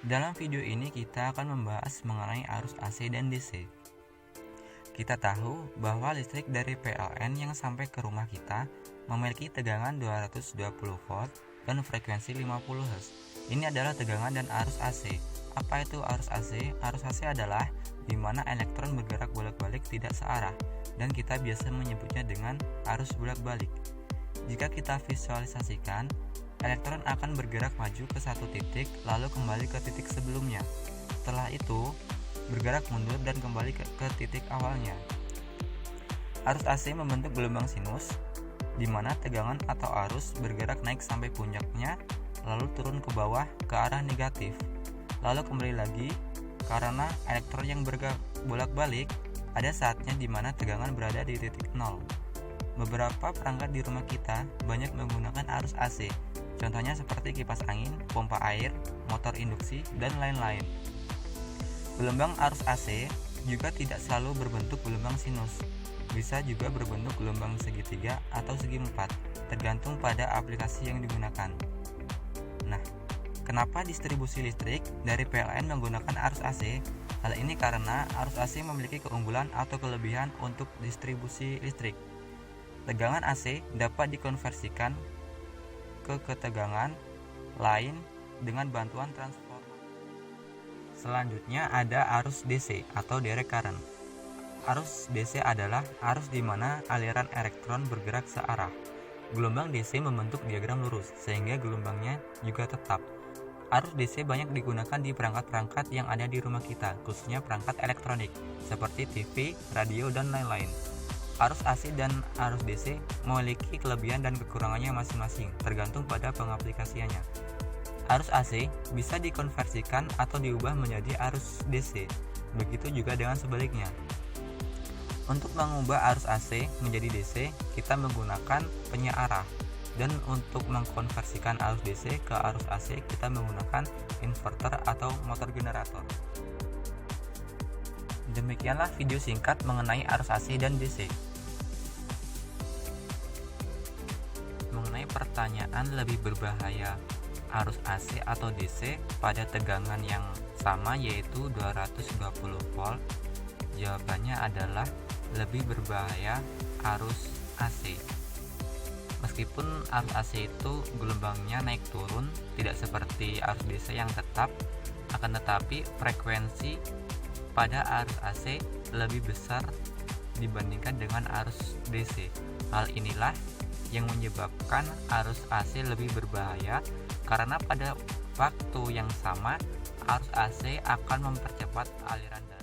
Dalam video ini kita akan membahas mengenai arus AC dan DC. Kita tahu bahwa listrik dari PLN yang sampai ke rumah kita memiliki tegangan 220 volt dan frekuensi 50 Hz. Ini adalah tegangan dan arus AC. Apa itu arus AC? Arus AC adalah di mana elektron bergerak bolak-balik tidak searah, dan kita biasa menyebutnya dengan arus bolak-balik. Jika kita visualisasikan, elektron akan bergerak maju ke satu titik lalu kembali ke titik sebelumnya. Setelah itu, bergerak mundur dan kembali ke titik awalnya. Arus AC membentuk gelombang sinus, di mana tegangan atau arus bergerak naik sampai puncaknya, lalu turun ke bawah ke arah negatif, lalu kembali lagi. Karena elektron yang bergerak bolak-balik, ada saatnya di mana tegangan berada di titik nol. Beberapa perangkat di rumah kita banyak menggunakan arus AC, contohnya seperti kipas angin, pompa air, motor induksi, dan lain-lain. Gelombang arus AC juga tidak selalu berbentuk gelombang sinus, bisa juga berbentuk gelombang segitiga atau segi empat, tergantung pada aplikasi yang digunakan. Nah, kenapa distribusi listrik dari PLN menggunakan arus AC? Hal ini karena arus AC memiliki keunggulan atau kelebihan untuk distribusi listrik. Tegangan AC dapat dikonversikan ke ketegangan lain dengan bantuan transformer. Selanjutnya ada arus DC atau direct current. Arus DC adalah arus di mana aliran elektron bergerak searah. Gelombang DC membentuk diagram lurus sehingga gelombangnya juga tetap. Arus DC banyak digunakan di perangkat-perangkat yang ada di rumah kita, khususnya perangkat elektronik seperti TV, radio, dan lain-lain. Arus AC dan arus DC memiliki kelebihan dan kekurangannya masing-masing, tergantung pada pengaplikasiannya. Arus AC bisa dikonversikan atau diubah menjadi arus DC, begitu juga dengan sebaliknya. Untuk mengubah arus AC menjadi DC, kita menggunakan penyearah, dan untuk mengkonversikan arus DC ke arus AC, kita menggunakan inverter atau motor generator. Demikianlah video singkat mengenai arus AC dan DC. Mengenai pertanyaan lebih berbahaya arus AC atau DC pada tegangan yang sama yaitu 220 volt, jawabannya adalah lebih berbahaya arus AC. Meskipun arus AC itu gelombangnya naik turun, tidak seperti arus DC yang tetap, akan tetapi frekuensi pada arus AC lebih besar dibandingkan dengan arus DC. Hal inilah yang menyebabkan arus AC lebih berbahaya, karena pada waktu yang sama arus AC akan mempercepat aliran darah.